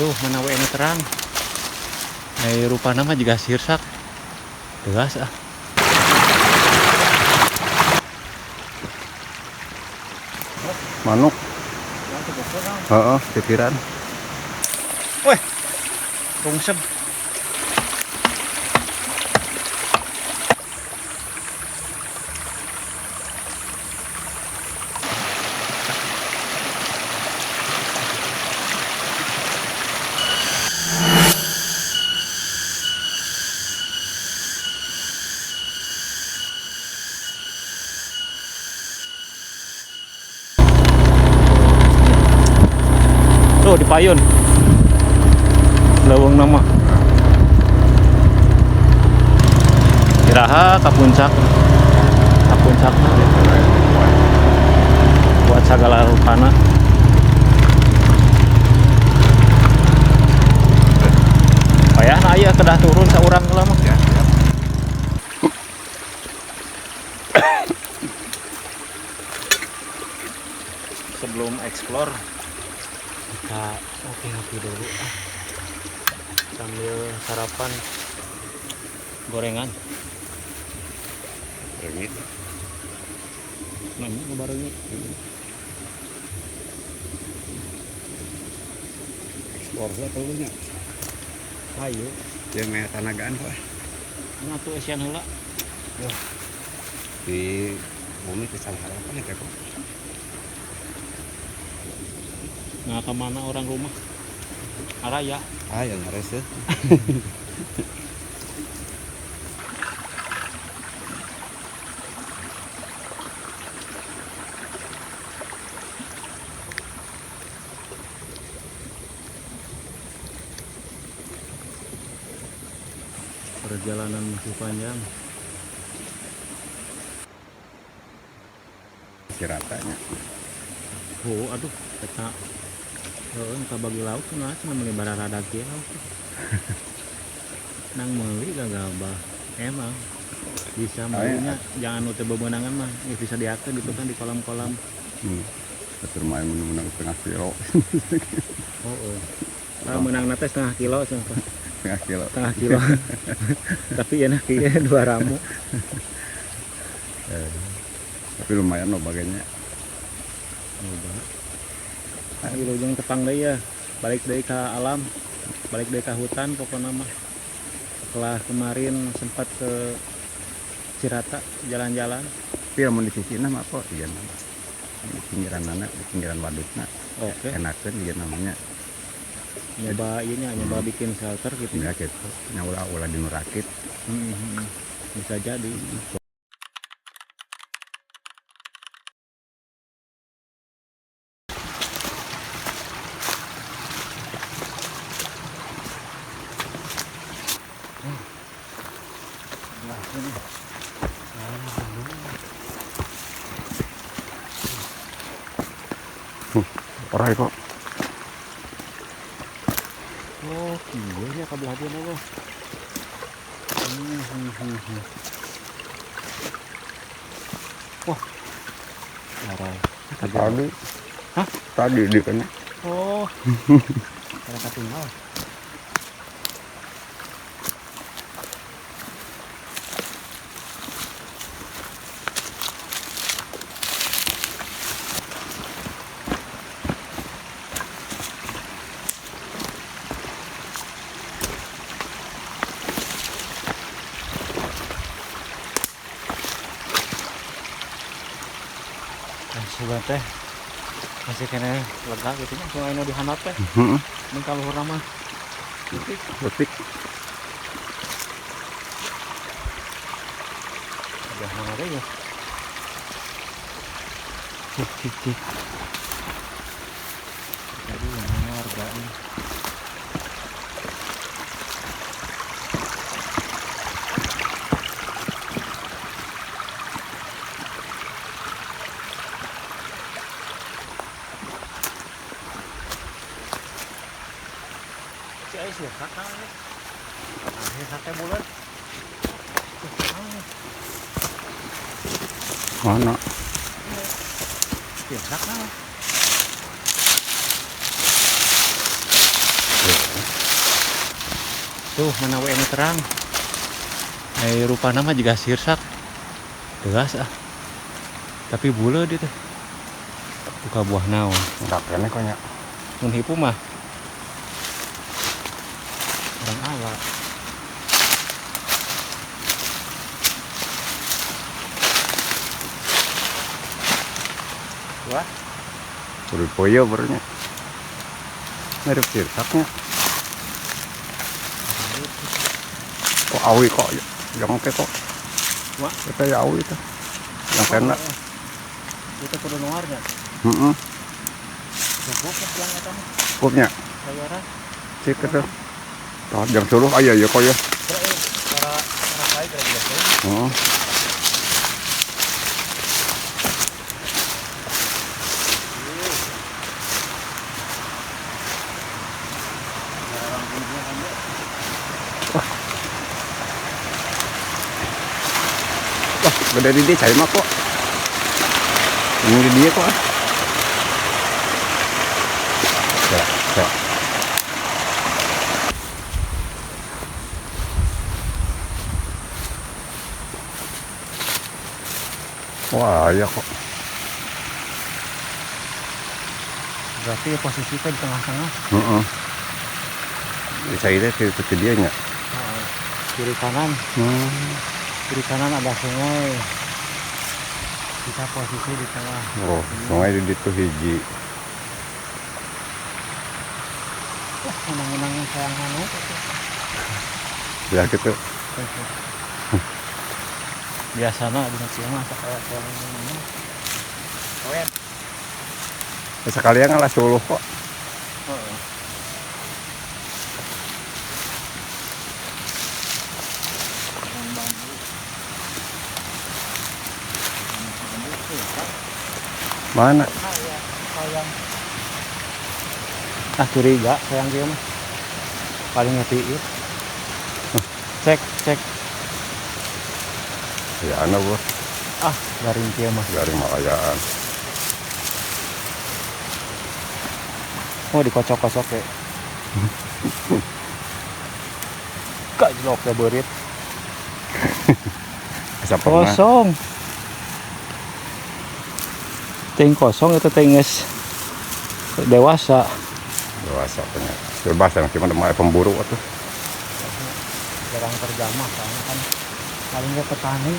tuh mana we nu terang. Rupa nama juga sirsak. Tegas ah. Manuk. Heeh, pikiran. Weh. Rungsep. Tuh di payun. Leuweung nama. Iraha ka puncak. Ka puncakna buat segala rupana. Payahna aya kedah turun saurang heula mah. Ya, siap. Sebelum explore kita ngopi-ngopi dulu sambil sarapan gorengan. Rengit. Nanya ngebarengi. Explore lah tulunya. Ayo, Yang meh tanagaan kok. ngatu esian heula. Di bumi kesal harapan ya kok. Nah, kemana orang rumah? Araya. Ah, yang ngares ya. Perjalanan masih panjang. Ciratanya. Oh, aduh, kita entah bagi lauk nah cuma meuli bararada kieu lauk. Nang meuli gagabah. Emang bisa meulinya jangan nu teu bebeunangan mah bisa diakeun gitu kan di kolam-kolam. Betul main menang setengah kilo. Oh. Menang nate setengah kilo cenah. Setengah kilo. Setengah kilo. Tapi ya nah kieu 2 ramu. Tapi lumayan loh bagainya. Nyoba. Wilujeng tepang deui ya. Balik deui ka alam. Balik deui ka hutan pokokna mah. Setelah kemarin sempat ke Cirata jalan-jalan. Tapi lamun di sisi nama apa? Iya nama. Di pinggiran mana? Di pinggiran wadukna. Oke. Enakeun iya namanya. Nyoba nyoba bikin shelter gitu. Ya gitu. Nya ulah dinu rakit. Bisa jadi. Orai kok. Oh, iya ya kabelah dia Allah. Wah. Arai. Tadi. Hah? Tadi di kana. Oh. Ada katinggal. Sudah teh masih kena lega gitu nya sungai nu dihandap teh. Mun ka luhurna mah Letik. udah mana deh ya. Cik. Jadi mana harganya? Sih kakak nih. Akhir kakek bulan. Mana? Ya kakak. Tuh mana we nu terang. Rupa nama juga sirsak. Degas ah. Tapi buleud itu. Buka buah naon. Enggak kene konya. Mun hipu mah. Orang awak. Wah. Kudu poyo barunya. Mirip sirsaknya. Kok awi kok yang ke kok. Wah, kita ya awi itu. Yang kena. Itu kudu nuarnya. Heeh. Cukup yang eta mah. Kupnya. Bayaran. Cik itu. Tah jam 10 aya ya kok ya. Para kai kira biasa. Heeh. Wah, gede di dia cari mah kok. Ini di dia kok. Ya, ya. Wah, ya kok. Berarti posisi kita di tengah-tengah. Heeh. Bisa itu ke dia nya. Kiri kanan. Kiri kanan ada sungai. Kita posisi di tengah. Oh, sungai di situ hiji. Wah, menang-menangnya sayang anu. Ya gitu. Biasana di Cieu mah kayak anu. Koen. Sekalian ngalah 10 kok. Heeh. Mana? Sayang. Ah curiga sayang dia mah. Paling ngetiin. Cek. Ya anak bos. Ah, garing dia mah. Dari Malayaan. Oh, dikocok-kocok ya. Kak jelok ya berit. Asa pernah. Kosong. Ting kosong itu tinges dewasa. Dewasa punya. Bebas yang cuma ada pemburu tuh. Jarang terjamah karena kan paling nggak petani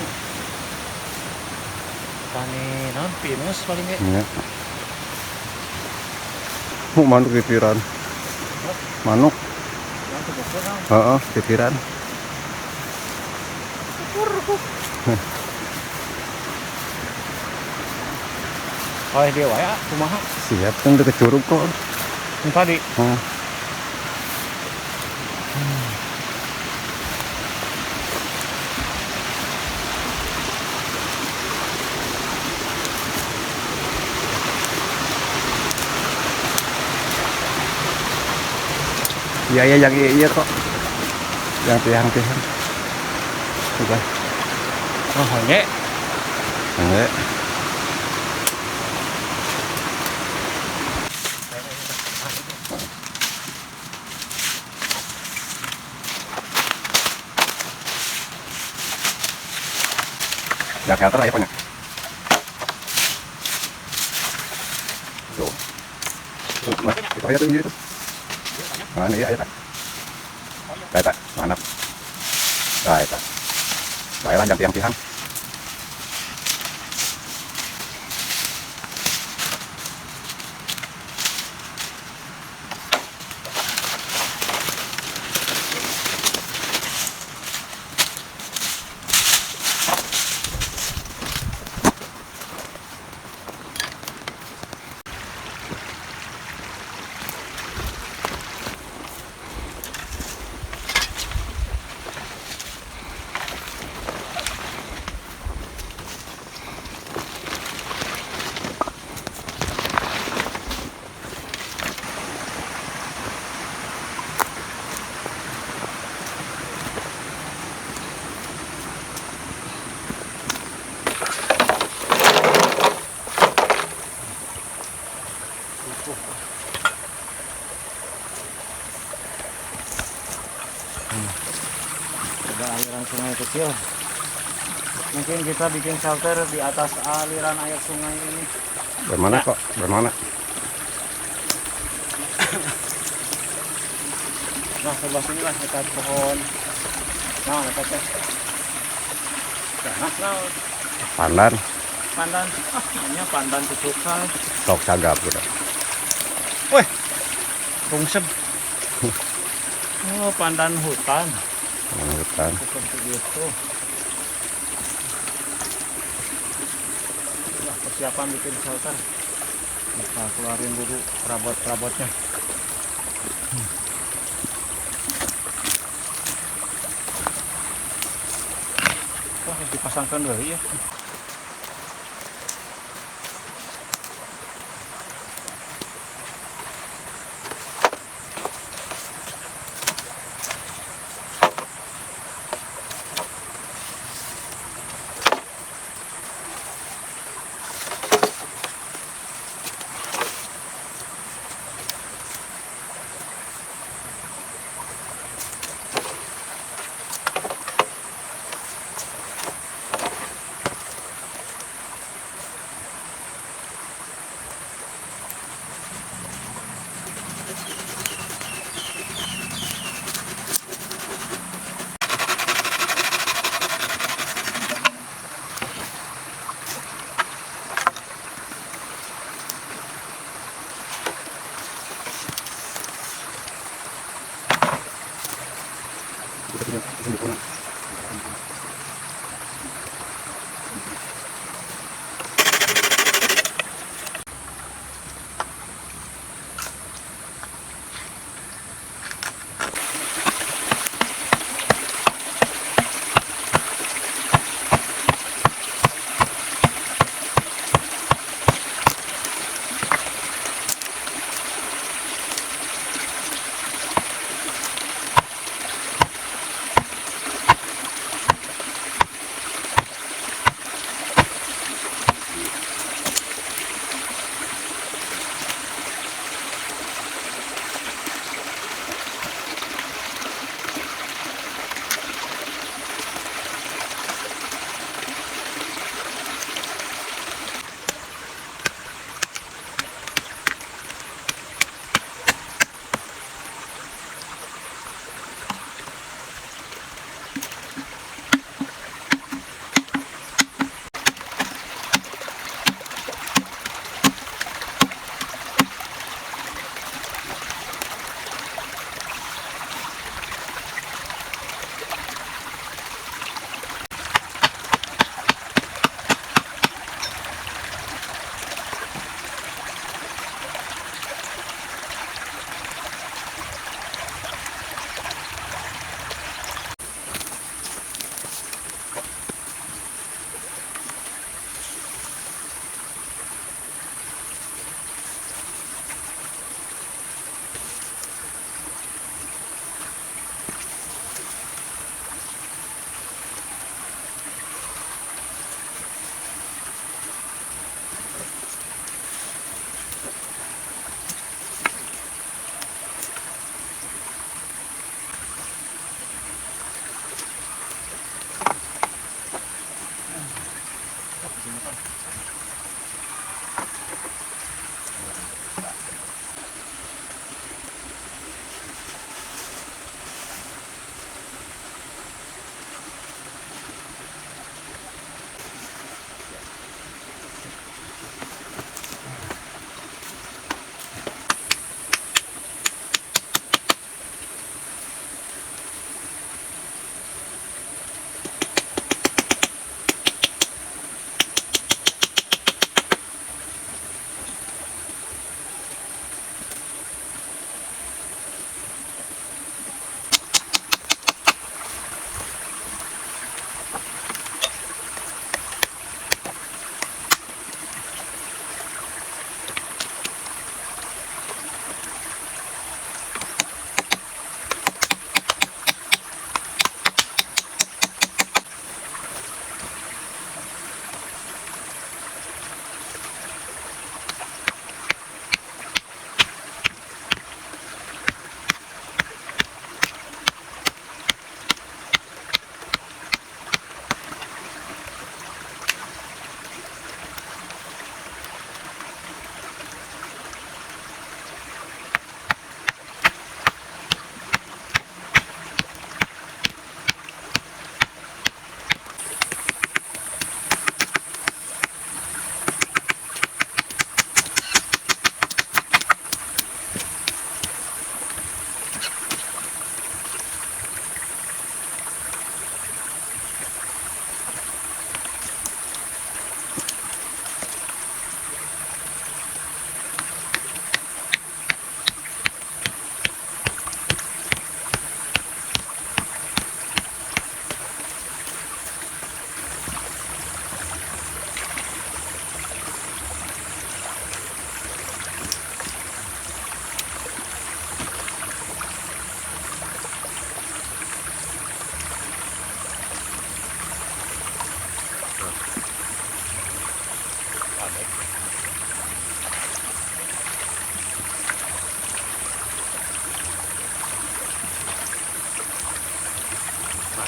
non pinus paling nggak. Ya. Manuk titiran. Manuk. Heeh, titiran. Oh dia wae kumaha Siap kan udah kecurug kok. yang tadi. Iya yang iya kok. Yang tiang-tiang. Coba. Oh hanya Enggak. Ya kayak ya punya. Tuh. Nah, itu aja tuh ini tuh. Nah, ini aja tak. Tak, mantap. Nah, itu. Saya lanjut tiang-tiang. Ada aliran sungai kecil. Mungkin kita bikin shelter di atas aliran air sungai ini. Bermana kok? Bermana? Nah, sebelah sini lah dekat pohon. Nah, dekat. Nah, Pandan. pandan. Namanya pandan tutukan. Tok cagap gitu. Weh, rungsep. Oh, pandan hutan. Hutan. Seperti itu. Nah, persiapan bikin shelter. Kita keluarin dulu perabot-perabotnya. Wah, dipasangkan dulu ya.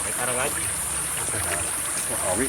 Sekarang lagi. Wah, awi.